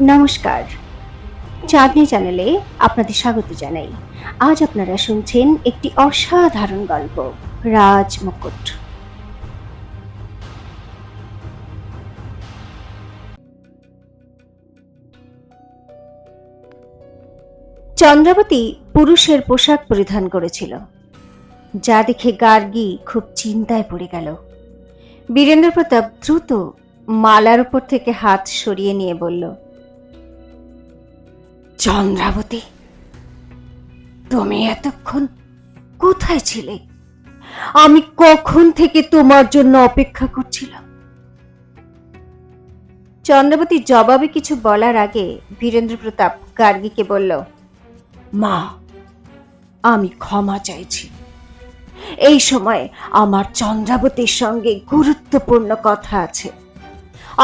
নমস্কার, চাঁদনি চ্যানেলে আপনাদের স্বাগত জানাই। আজ আপনারা শুনছেন একটি অসাধারণ গল্প, রাজ মুকুট। চন্দ্রাবতী পুরুষের পোশাক পরিধান করেছিল, যা দেখে গার্গী খুব চিন্তায় পড়ে গেল। বীরেন্দ্র প্রতাপ দ্রুত মালার উপর থেকে হাত সরিয়ে নিয়ে বলল, চন্দ্রাবতী, তুমি এতক্ষণ কোথায় ছিলে? আমি কখন থেকে তোমার জন্য অপেক্ষা করছিলাম। চন্দ্রাবতী জবাবে কিছু বলার আগে বীরেন্দ্র প্রতাপ গার্গীকে বলল, মা, আমি ক্ষমা চাইছি। এই সময় আমার চন্দ্রাবতীর সঙ্গে গুরুত্বপূর্ণ কথা আছে।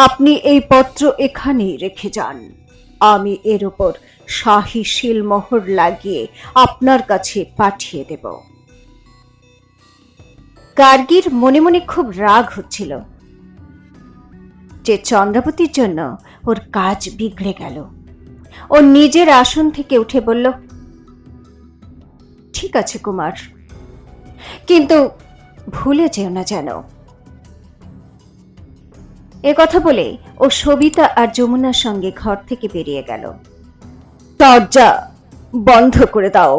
আপনি এই পত্র এখানেই রেখে যান। আমি এর উপর শাহী শিলমোহর লাগিয়ে আপনার কাছে পাঠিয়ে দেব। গার্গীর মনে মনে খুব রাগ হচ্ছিল যে চন্দ্রাবতীর জন্য ওর কাজ বিগড়ে গেল। ও নিজের আসন থেকে উঠে বলল, ঠিক আছে কুমার, কিন্তু ভুলে যেও না যেন। এ কথা বলে ও সবিতা আর যমুনার সঙ্গে ঘর থেকে বেরিয়ে গেল। দরজা বন্ধ করে দাও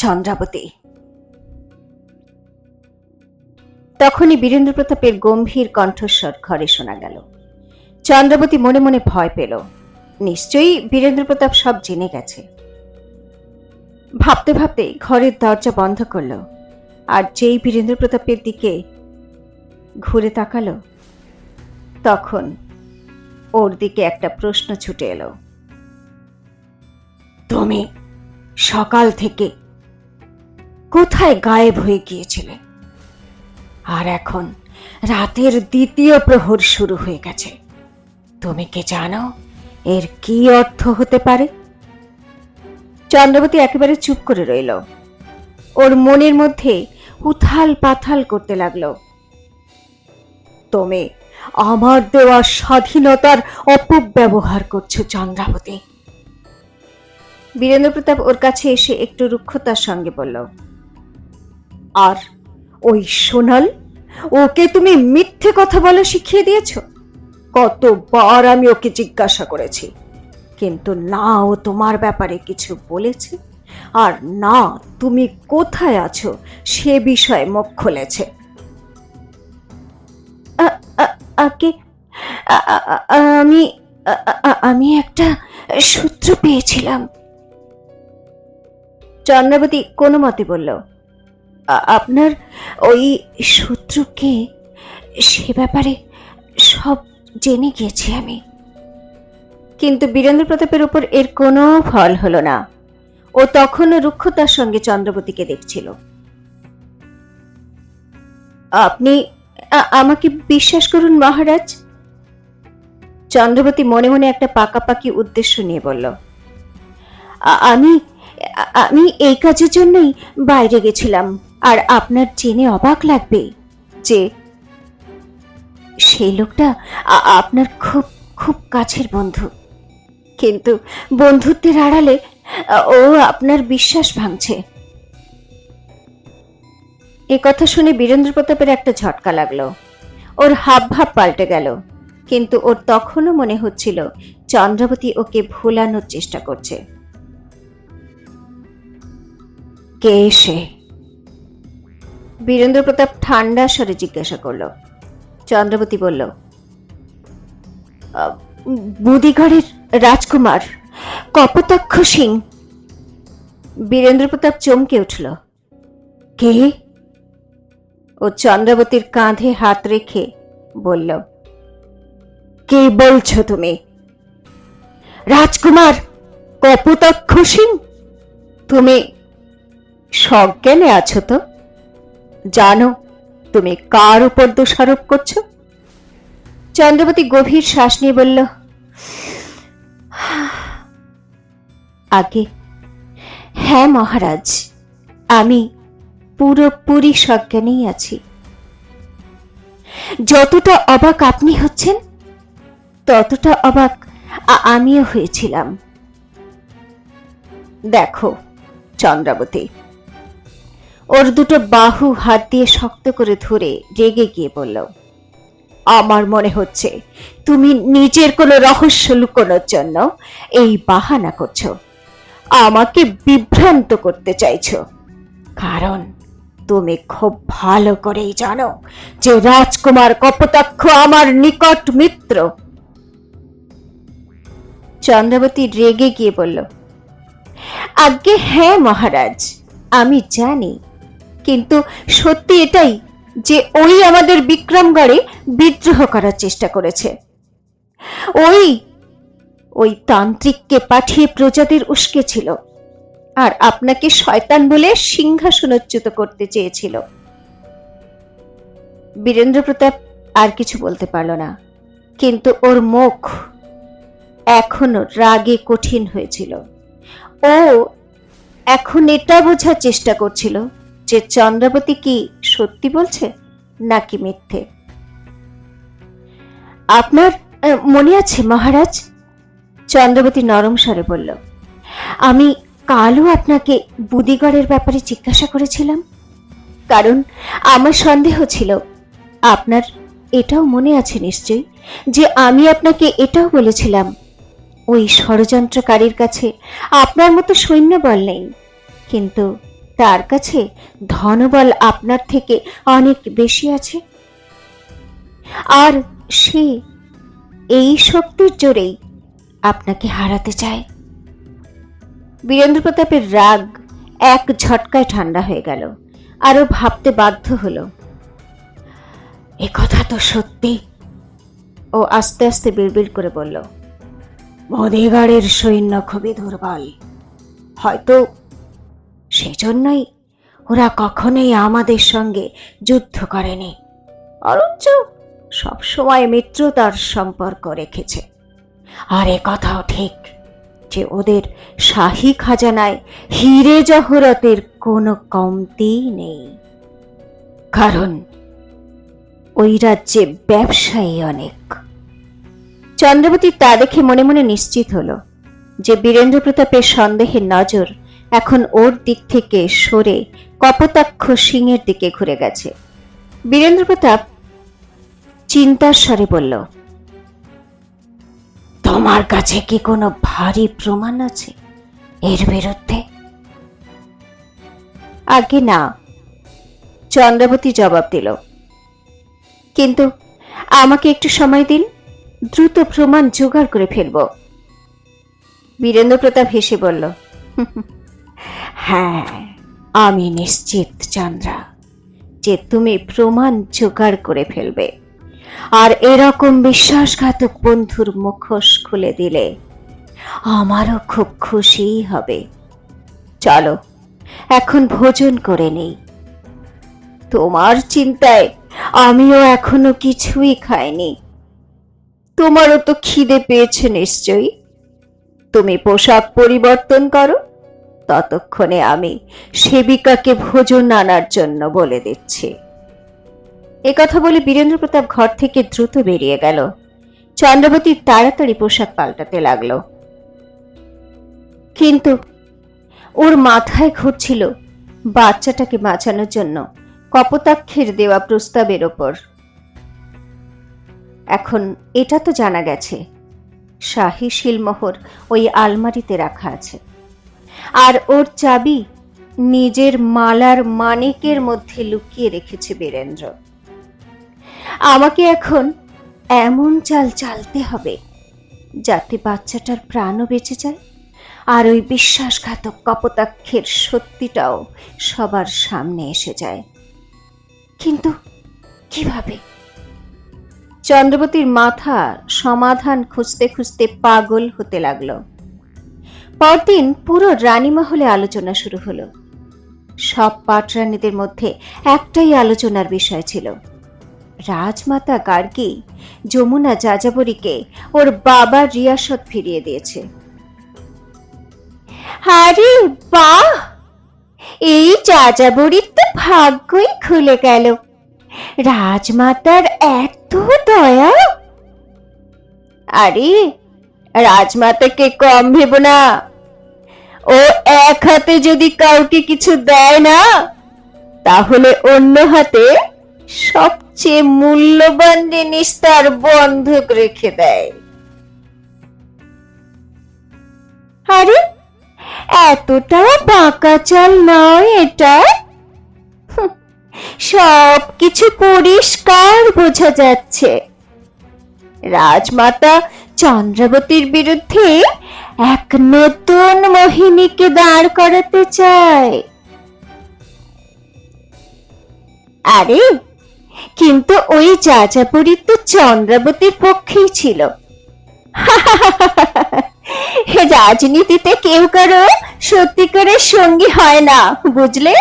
চন্দ্রাবতী। তখনই বীরেন্দ্র প্রতাপের গম্ভীর কণ্ঠস্বর ঘরে শোনা গেল। চন্দ্রাবতী মনে মনে ভয় পেল, নিশ্চয়ই বীরেন্দ্র প্রতাপ সব জেনে গেছে। ভাবতে ভাবতে ঘরের দরজা বন্ধ করল, আর যেই বীরেন্দ্র প্রতাপের দিকে ঘুরে তাকালো, তখন ওর দিকে একটা প্রশ্ন ছুটে এলো। তুমি সকাল থেকে কোথায় গায়েব হয়ে গিয়েছিলে? আর এখন রাতের দ্বিতীয় প্রহর শুরু হয়ে গেছে। তুমি কি জানো এর কি অর্থ হতে পারে? চন্দ্রাবতী একেবারে চুপ করে রইল। ওর মনের মধ্যে উথাল পাথাল করতে লাগলো। তুমি আমার দেওয়া স্বাধীনতার অপব্যবহার করছো চন্দ্রাবতী। বীরেন্দ্র প্রতাপ ওর কাছে এসে একটু রুক্ষতার সঙ্গে বলল, আর ওই সোনাল, ওকে তুমি মিথ্যে কথা বলা শিখিয়ে দিয়েছ? কতবার আমি ওকে জিজ্ঞাসা করেছি, কিন্তু না ও তোমার ব্যাপারে কিছু বলেছে, আর না তুমি কোথায় আছো সে বিষয়ে মুখ খুলেছে। আমি আমি একটা সূত্র পেয়েছিলাম। চন্দ্রাবতী কোনো মতে বলল, আপনার ওই সূত্রকে, সে ব্যাপারে সব জেনে গেছি আমি। কিন্তু বীরেন্দ্র প্রতাপের উপর এর কোনো ফল হলো না। ও তখনও রুক্ষতার সঙ্গে চন্দ্রাবতীকে দেখছিল। আপনি আমাকে বিশ্বাস করুন মহারাজ। চন্দ্রাবতী মনে মনে একটা পাকাপাকি উদ্দেশ্য নিয়ে বলল, আমি আমি এই কাজের জন্যই বাইরে গেছিলাম। আর আপনার জেনে অবাক লাগবে যে সেই লোকটা আপনার খুব খুব কাছের বন্ধু, কিন্তু বন্ধুত্বের আড়ালে ও আপনার বিশ্বাস ভাঙছে। এ কথা শুনে বীরেন্দ্র প্রতাপের একটা ঝটকা লাগলো। ওর হাব ভাব পাল্টে গেল, কিন্তু ওর তখনও মনে হচ্ছিল চন্দ্রাবতী ওকে ভোলানোর চেষ্টা করছে। কে সে? বীরেন্দ্র প্রতাপ ঠান্ডা স্বরে জিজ্ঞাসা করল। চন্দ্রাবতী বলল, বুদিগড়ের রাজকুমার কপোতাক্ষ সিং। বীরেন্দ্র প্রতাপ চমকে উঠল। কে? ও চন্দ্রাবতীর কাঁধে হাত রেখে বলল, কে বলছো তুমি? রাজকুমার কপোতাক্ষ সিং? তুমি সজ্ঞানে আছো তো? জানো তুমি কার উপর দোষারোপ করছো? চন্দ্রাবতী গভীর শ্বাস নিয়ে বলল, আগে হ্যাঁ মহারাজ, আমি পুরোপুরি সজ্ঞানেই আছি। যতটা অবাক আপনি হচ্ছেন, ততটা অবাক আমিও হয়েছিলাম। দেখো চন্দ্রাবতী, ওর দুটো বাহু হাত দিয়ে শক্ত করে ধরে রেগে গিয়ে বলল, আমার মনে হচ্ছে তুমি নিজের কোনো রহস্য লুকোনোর জন্য এই বাহানা করছো, আমাকে বিভ্রান্ত করতে চাইছো। কারণ তুমি খুব ভালো করেই জানো যে রাজকুমার কপোতাক্ষ আমার নিকট মিত্র। চন্দ্রাবতী রেগে গিয়ে বলল, আজ্ঞে হ্যাঁ মহারাজ, আমি জানি, কিন্তু সত্যি এটাই যে ওই আমাদের বিক্রমগড়ে বিদ্রোহ করার চেষ্টা করেছে। ওই তান্ত্রিককে পাঠিয়ে প্রজাদের উস্কেছিল, আর আপনাকে শয়তান বলে সিংহাসনচ্যুত করতে চেয়েছিল। বীরেন্দ্র প্রতাপ আর কিছু বলতে পারল না, কিন্তু ওর মুখ এখনো রাগে কঠিন হয়েছিল। ও এখন এটা বোঝার চেষ্টা করছিল যে চন্দ্রাবতী কি সত্যি বলছে নাকি মিথ্যে। আপনার মনে আছে মহারাজ, চন্দ্রাবতী নরম স্বরে বলল, আমি কালও আপনাকে বুদিগড়ের ব্যাপারে জিজ্ঞাসা করেছিলাম, কারণ আমার সন্দেহ ছিল। আপনার এটাও মনে আছে নিশ্চয়ই যে আমি আপনাকে এটাও বলেছিলাম ওই ষড়যন্ত্রকারীর কাছে আপনার মতো সৈন্যবল নেই, কিন্তু তার কাছে ধনবল আপনার থেকে অনেক বেশি আছে, আর সে এই শক্তির জোরেই আপনাকে হারাতে চায়। বীরেন্দ্র প্রতাপের রাগ এক ঝটকায় ঠান্ডা হয়ে গেল, আরো ভাবতে বাধ্য হলো। এ কথা তো সত্যি, ও আস্তে আস্তে বিড়বিড় করে বলল, বুদিগড়ের সৈন্য খুবই দুর্বল, হয়তো সেজন্যই ওরা কখনোই আমাদের সঙ্গে যুদ্ধ করেনি, অথচ সবসময় মিত্রতার সম্পর্ক রেখেছে। আর এ কথাও ঠিক যে ওদের শাহী খাজানায় হিরে জহরতের কোনো কমতি নেই, কারণ ওই রাজ্যে ব্যবসায়ী অনেক। চন্দ্রাবতী তা দেখে মনে মনে নিশ্চিত হলো যে বীরেন্দ্র প্রতাপের সন্দেহের নজর এখন ওর দিক থেকে সরে কপোতাক্ষ সিংহের দিকে ঘুরে গেছে। বীরেন্দ্র প্রতাপ চিন্তার স্বরে বলল, তোমার কাছে কি কোনো ভারী প্রমাণ আছে এর বিরুদ্ধে? আগে না, চন্দ্রাবতী জবাব দিল, কিন্তু আমাকে একটু সময় দিন, দ্রুত প্রমাণ জোগাড় করে ফেলব। বীরেন্দ্র প্রতাপ হেসে বলল, হ্যাঁ, আমি নিশ্চিত চন্দ্রা যে তুমি প্রমাণ জোগাড় করে ফেলবে, আর এরকম বিশ্বাসঘাতক বন্ধুর মুখোশ খুলে দিলে আমারও খুব খুশি হবে। চলো এখন ভোজন করে নেই। তোমার চিন্তায় আমিও এখনো কিছুই খাইনি, তোমারও তো খিদে পেয়েছে নিশ্চয়ই। তুমি পোশাক পরিবর্তন করো, ততক্ষণে আমি সেবিকাকে ভোজন আনার জন্য বলে দিচ্ছি। একথা বলে বীরেন্দ্র প্রতাপ ঘর থেকে দ্রুত বেরিয়ে গেল। চন্দ্রাবতী তাড়াতাড়ি পোশাক পাল্টাতে লাগলো, কিন্তু ওর মাথায় ঘুরছিল বাচ্চাটাকে বাঁচানোর জন্য কপোতাক্ষের দেওয়া প্রস্তাবের ওপর। এখন এটা তো জানা গেছে শাহী শিলমোহর ওই আলমারিতে রাখা আছে, আর ওর চাবি নিজের মালার মানিকের মধ্যে লুকিয়ে রেখেছে বীরেন্দ্র। আমাকে এখন এমন চাল চালতে হবে যাতে বাচ্চাটার প্রাণও বেঁচে যায়, আর ওই বিশ্বাসঘাতক কপোতাক্ষের সত্যিটাও সবার সামনে এসে যায়। কিন্তু কিভাবে? চন্দ্রাবতীর মাথা সমাধান খুঁজতে খুঁজতে পাগল হতে লাগলো। পরদিন পুরো রানীমহলে আলোচনা শুরু হলো। সব পাটরানীদের মধ্যে একটাই আলোচনার বিষয় ছিল, রাজমাতা গার্গী যমুনা যাযাবরীকে ওর বাবার রিয়াসত ফিরিয়ে দিয়েছে। আরে বাহ, এই যাযাবরীর তো ভাগ্যই খুলে গেল, রাজমাতার এত দয়া। আরে রাজমাতাকে কম ভেব না। ও এক হাতে যদি কাউকে কিছু দেয় না, তাহলে অন্য হাতে সবচেয়ে মূল্যবান জিনিস তার বন্ধক রেখে দেয়। আরে এতটাও বাঁকা চাল নয় এটা। সবকিছু পরিষ্কার বোঝা যাচ্ছে। রাজমাতা চন্দ্রাবতীর বিরুদ্ধে এক নতুন মোহিনীকে দাঁড় করাতে চায়। আরে কিন্তু ওই যাযাবরী তো চন্দ্রাবতীর পক্ষেই ছিল। রাজনীতিতে কেউ কারো সত্যিকারের সঙ্গী হয় না, বুঝলে?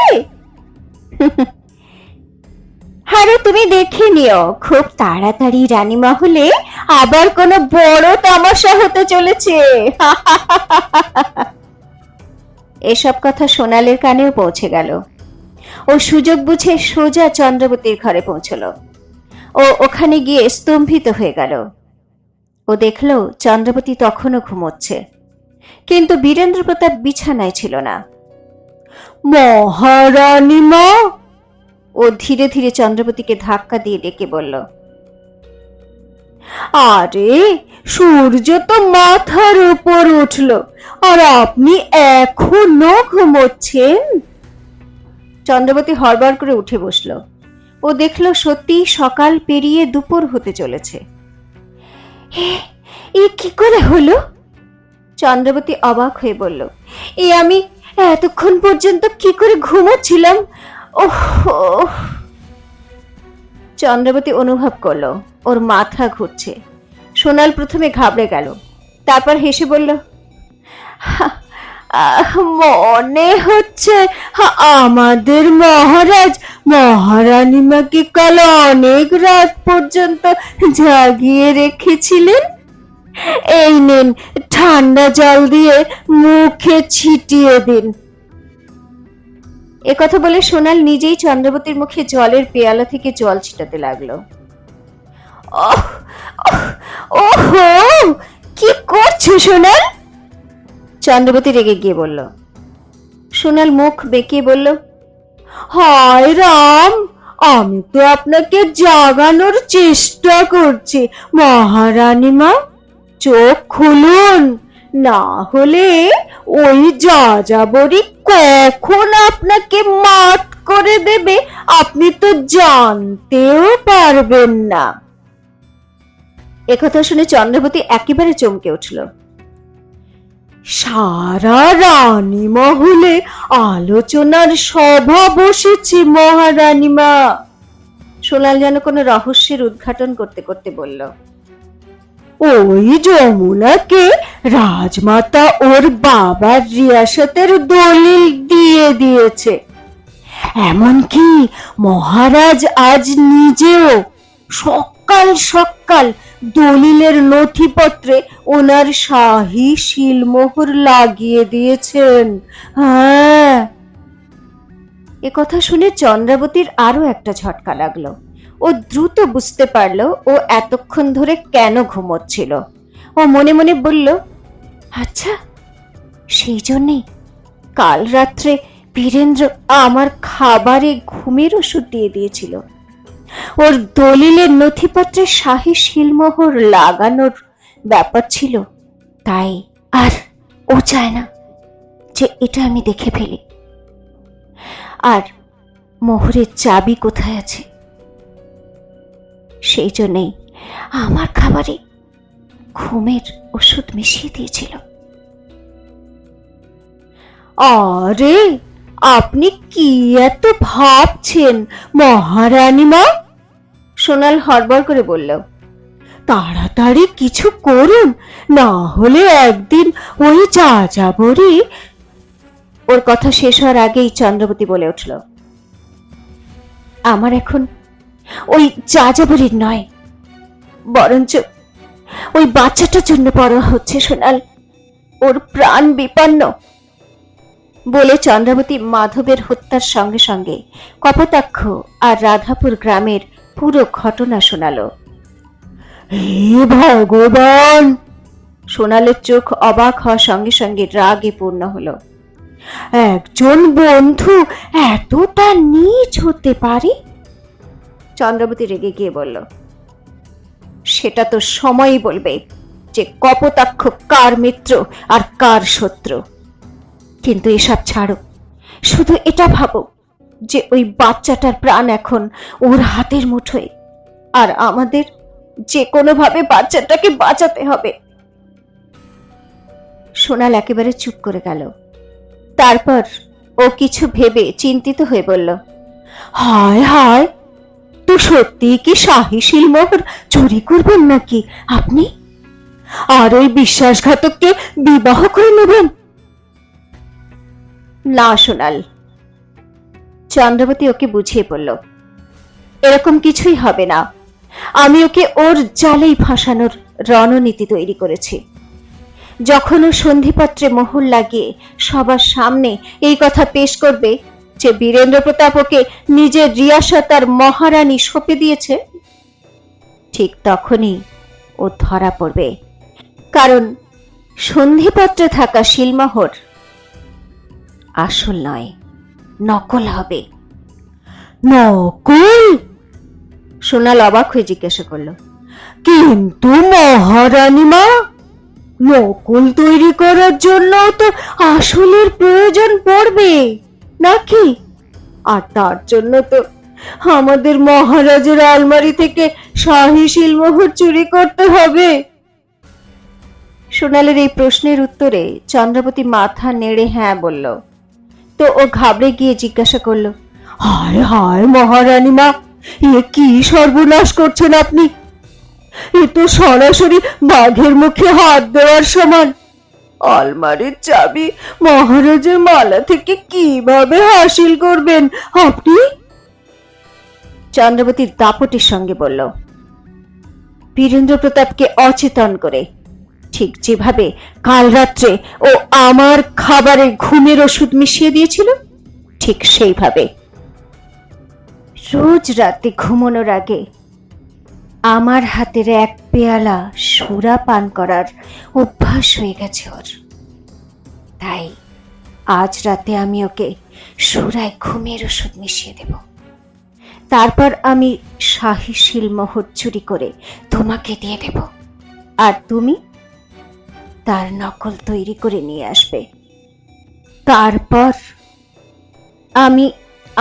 আরে তুমি দেখে নিও, খুব তাড়াতাড়ি রানীমা হলে আবার কোনো বড় তামাশা হতে চলেছে। এসব কথা সোনালের কানেও পৌঁছে গেল। ও সুযোগ বুঝে সোজা চন্দ্রাবতীর ঘরে পৌঁছলো। ও ওখানে গিয়ে স্তম্ভিত হয়ে গেল। ও দেখল চন্দ্রাবতী তখনও ঘুমোচ্ছে, কিন্তু বীরেন্দ্র প্রতাপ বিছানায় ছিল না। মহারানী মা! ও ধীরে ধীরে চন্দ্রাবতীকে ধাক্কা দিয়ে ডেকে বলল। আরে সূর্য তো মাথার উপর উঠল, আর আপনি এখনো ঘুমোচ্ছেন? চন্দ্রাবতী হড়বড় করে উঠে বসল। ও দেখল সত্যি সকাল পেরিয়ে দুপুর হতে চলেছে। এ কি করে হলো? চন্দ্রাবতী অবাক হয়ে বলল, আমি এতক্ষণ পর্যন্ত কি করে ঘুমোচ্ছিলাম? ওহ! চন্দ্রাবতী অনুভব করলো ওর মাথা ঘুরছে। সোনাল প্রথমে ঘাবড়ে গেল, তারপর হেসে বলল, মনে হচ্ছে আমাদের মহারাজ মহারানীমাকে কাল অনেক রাত পর্যন্ত জাগিয়ে রেখেছিলেন। এই নিন, ঠান্ডা জল দিয়ে মুখে ছিটিয়ে দিন। একথা বলে সোনাল নিজেই চন্দ্রাবতীর মুখে জলের পেয়ালা থেকে জল ছিটাতে লাগলো। ওহো, কি করছো সোনাল? চন্দ্রাবতী রেগে গিয়ে বলল। সোনাল মুখ বেঁকিয়ে বলল, হায় রাম, আমি তো আপনাকে জাগানোর চেষ্টা করছি মহারানী মা। চোখ খুলুন, না হলে ওই যাযাবরী কখন আপনাকে মাত করে দেবে আপনি তো জানতেও পারবেন না। একথা শুনে চন্দ্রাবতী একেবারে চমকে উঠল। সারা রানী মহলে আলোচনার সভা বসেছে মহারানী মা। সোনাল যেন কোনো রহস্যের উদ্ঘাটন করতে করতে বলল, ওই যমুনাকে রাজমাতা ওর বাবার রিয়াসতের দলিল দিয়ে দিয়েছে। এমনকি মহারাজ আজ নিজেও সকাল সকাল দলিলের নথিপত্রে ওনার শাহী শিলমোহর লাগিয়ে দিয়েছেন। হ্যাঁ। একথা শুনে চন্দ্রাবতীর আরো একটা ঝটকা লাগলো। ও দ্রুত বুঝতে পারল ও এতক্ষণ ধরে কেন ঘুমোচ্ছিল। ও মনে মনে বলল, আচ্ছা, সেই জন্যই কাল রাত্রে বীরেন্দ্র আমার খাবারে ঘুমের ওষুধ দিয়ে দিয়েছিল। ওর দলিলের নথিপত্রে শাহী শিলমোহর লাগানোর ব্যাপার ছিল, তাই আর ও চায় না যে এটা আমি দেখে ফেলি। আর মোহরের চাবি কোথায় আছে, সেই জন্যই আমার খাবারে ঘুমের ওষুধ মিশিয়ে দিয়েছিল। আরে আপনি কি এত ভাবছেন মহারানী মা? সোনাল হড়বড় করে বলল, তাড়াতাড়ি কিছু করুন, না হলে একদিন ওই যাযাবরী। ওর কথা শেষ হওয়ার আগেই চন্দ্রাবতী বলে উঠল, আমার এখন ওই যাযাবরীর নয়, বরঞ্চ ওই বাচ্চাটার জন্য পড়া হচ্ছে সোনাল। ওর প্রাণ বিপন্ন। বলে চন্দ্রাবতী মাধবের হত্যার সঙ্গে সঙ্গে কপোতাক্ষ আর রাধাপুর গ্রামের পুরো ঘটনা শোনালো। হে ভগবান! সোনালের চোখ অবাক হওয়ার সঙ্গে সঙ্গে রাগে পূর্ণ হলো। একজন বন্ধু এতটা নীচ হতে পারে? চন্দ্রাবতী রেগে গিয়ে বলল, সেটা তো সময়ই বলবে যে কপোতাক্ষ কার মিত্র আর কার শত্রু। কিন্তু এসব ছাড়ো, শুধু এটা ভাবো যে ওই বাচ্চাটার প্রাণ এখন ওর হাতের মুঠোয়, আর আমাদের যে কোনোভাবে বাচ্চাটাকে বাঁচাতে হবে। সোনাল একেবারে চুপ করে গেল। তারপর ও কিছু ভেবে চিন্তিত হয়ে বলল, হায় হায়, তো সত্যি কি শাহী শিলমোহর চুরি করবেন নাকি আপনি? আর ওই বিশ্বাসঘাতককে বিবাহ করে নেবেন? না সোনাল, চন্দ্রাবতী ওকে বুঝিয়ে বলল, এরকম কিছুই হবে না। আমি ওকে ওর জালেই ফাঁসানোর রণনীতি তৈরি করেছি। যখন ও সন্ধিপত্রে মোহর লাগিয়ে সবার সামনে এই কথা পেশ করবে যে বীরেন্দ্র প্রতাপ ওকে নিজের রিয়াসত আর মহারানী সঁপে দিয়েছে, ঠিক তখনই ও ধরা পড়বে। কারণ সন্ধিপত্রে থাকা শিলমোহর আসল নয়, নকল হবে। নকল? সোনাল অবাক হয়ে জিজ্ঞাসা করল, কিন্তু মহারানী মা, নকল তৈরি করার জন্য তো আসলের প্রয়োজন পড়বে নাকি? আর তার জন্য তো আমাদের মহারাজের আলমারি থেকে শাহী শিলমোহর চুরি করতে হবে। সোনালের এই প্রশ্নের উত্তরে চন্দ্রাবতী মাথা নেড়ে হ্যাঁ বলল। তো ও ঘাবড়ে গিয়ে জিজ্ঞাসা করল, হায় হায় মহারানী মা, এ কি সর্বনাশ করছেন আপনি? এ তো সরাসরি বাঘের মুখে হাত দেওয়ার সমান। আলমারির চাবি মহারাজের মালা থেকে কিভাবে হাসিল করবেন আপনি? চন্দ্রাবতী দাপটের সঙ্গে বলল, বীরেন্দ্র প্রতাপকে অচেতন করে, ঠিক যেভাবে কাল রাত্রে ও আমার খাবারে ঘুমের ওষুধ মিশিয়ে দিয়েছিল, ঠিক সেইভাবে। রোজ রাতে ঘুমানোর আগে আমার হাতের এক পেয়ালা সুরা পান করার অভ্যাস হয়ে গেছে ওর। তাই আজ রাতে আমি ওকে সুরায় ঘুমের ওষুধ মিশিয়ে দেব। তারপর আমি শাহী শিলমোহর চুরি করে তোমাকে দিয়ে দেব, আর তুমি তার নকল তৈরি করে নিয়ে আসবে। তারপর আমি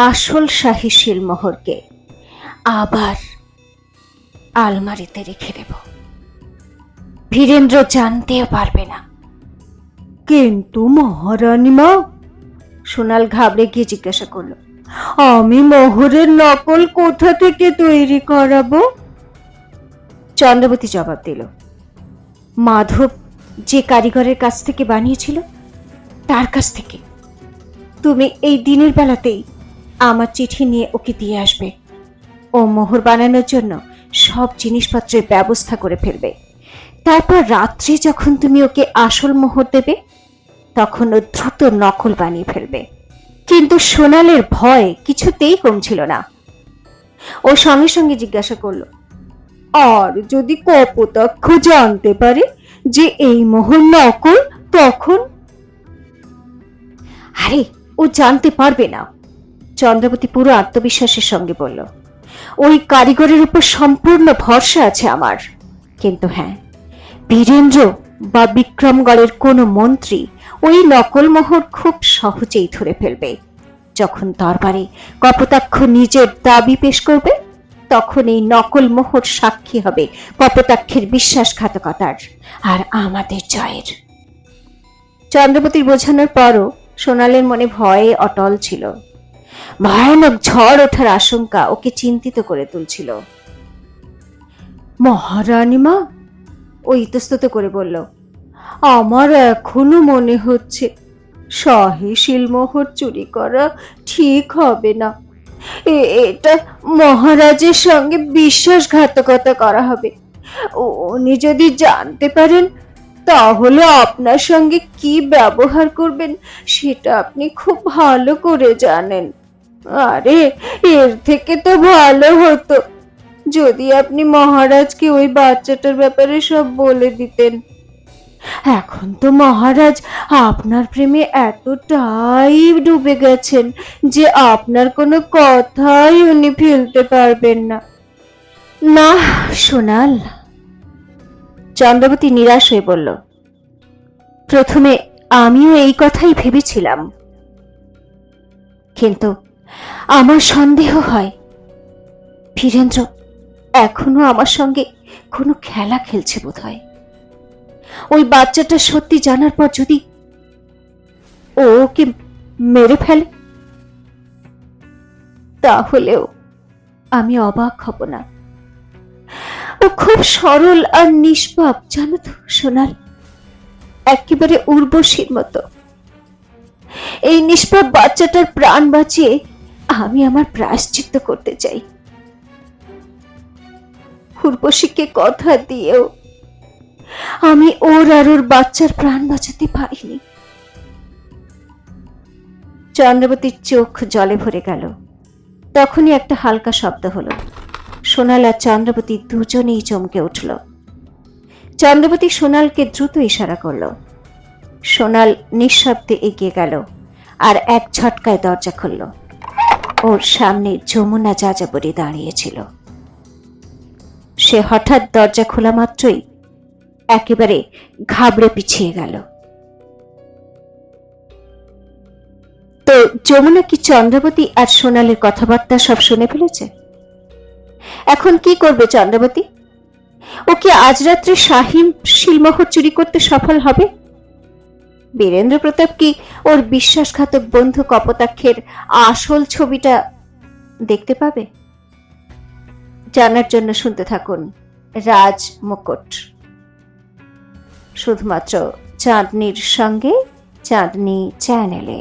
আসল শাহী শিলমোহরকে আবার আলমারিতে রেখে দেব। বীরেন্দ্র জানতেও পারবে না। কিন্তু মহারানী মা, সোনাল ঘাবড়ে গিয়ে জিজ্ঞাসা করল, আমি মোহরের নকল কোথা থেকে তৈরি করাবো? চন্দ্রাবতী জবাব দিল, মাধব যে কারিগরের কাছ থেকে বানিয়েছিল তার কাছ থেকে। তুমি এই দিনের বেলাতেই আমার চিঠি নিয়ে ওকে দিয়ে আসবে। ও মোহর বানানোর জন্য সব জিনিসপত্রের ব্যবস্থা করে ফেলবে। তারপর রাত্রে যখন তুমি ওকে আসল মোহর দেবে, তখন ও দ্রুত নকল বানিয়ে ফেলবে। কিন্তু সোনালের ভয় কিছুতেই কমছিল না। ও সঙ্গে সঙ্গে জিজ্ঞাসা করল, আর যদি কপোতাক্ষ জানতে পারে যে এই মোহর নকল, তখন? আরে, ও জানতে পারবে না, চন্দ্রাবতী পুরো আত্মবিশ্বাসের সঙ্গে বলল। ওই কারিগরের উপর সম্পূর্ণ ভরসা আছে আমার। কিন্তু হ্যাঁ, বীরেন্দ্র বা বিক্রমগড়ের কোনো মন্ত্রী ওই নকল মোহর খুব সহজেই ধরে ফেলবে। যখন দরবারে কপোতাক্ষ নিজের দাবি পেশ করবে, তখন এই নকল মোহর সাক্ষী হবে কপোতাক্ষের বিশ্বাসঘাতকতার আর আমাদের জয়ের। চন্দ্রবতীর বোঝানোর পরও সোনালের মনে ভয়ে অটল ছিল। ভয়ানক ঝড় ওঠার আশঙ্কা ওকে চিন্তিত করে তুলছিল। মহারানী মা, ও ইতস্তত করে বলল, আমার এখনো মনে হচ্ছে শাহী শিলমোহর চুরি করা ঠিক হবে না। এটা মহারাজের সঙ্গে বিশ্বাসঘাতকতা করা হবে। উনি যদি জানতে পারেন, তাহলে আপনার সঙ্গে কি ব্যবহার করবেন সেটা আপনি খুব ভালো করে জানেন। আরে, এর থেকে তো ভালো হতো যদি আপনি মহারাজকে ওই বাচ্চাটার ব্যাপারে সব বলে দিতেন। এখন তো মহারাজ আপনার প্রেমে এতটাই ডুবে গেছেন যে আপনার কোনো কথাই উনি ফেলতে পারবেন না। না সোনাল, চন্দ্রবতী নিরাশ হয়ে বলল। প্রথমে আমিও এই কথাই ভেবেছিলাম, কিন্তু আমার সন্দেহ হয় বীরেন্দ্র এখনো আমার সঙ্গে কোনো খেলা খেলছে বোধ হয়। ওই বাচ্চাটা সত্যি জানার পর যদি ও ওকে মেরে ফেলে, তাহলেও আমি অবাক হব না। ও খুব সরল আর নিষ্পাপ জানো তো সোনাল, একেবারে উর্বশীর মতো। এই নিষ্পাপ বাচ্চাটার প্রাণ বাঁচিয়ে আমি আমার প্রায়শ্চিত্ত করতে চাই। উর্বশীকে কথা দিয়েও আমি ওর আর ওর বাচ্চার প্রাণ বাঁচাতে পারিনি। চন্দ্রবতীর চোখ জলে ভরে গেল। তখনই একটা হালকা শব্দ হলো। সোনাল আর চন্দ্রবতী দুজনেই চমকে উঠল। চন্দ্রবতী সোনালকে দ্রুত ইশারা করল। সোনাল নিঃশব্দে এগিয়ে গেল আর এক ঝটকায় দরজা খুলল। ওর সামনে যমুনা যাযাবরী দাঁড়িয়েছিল। সে হঠাৎ দরজা খোলা মাত্রই একেবারে ঘাবড়ে পিছিয়ে গেল। তো যমুনা কি চন্দ্রবতী আর সোনালের কথাবার্তা সব শুনে ফেলেছে? এখন কি করবে চন্দ্রবতী? ও কি আজ রাত্রে শাহীন শিলমোহর চুরি করতে সফল হবে? বীরেন্দ্র প্রতাপ কি ওর বিশ্বাসঘাতক বন্ধু কপোতাক্ষের আসল ছবিটা দেখতে পাবে? জানার জন্য শুনতে থাকুন রাজ মুকুট, শুধুমাত্র চাঁদনির সঙ্গে চাঁদনি চ্যানেলে।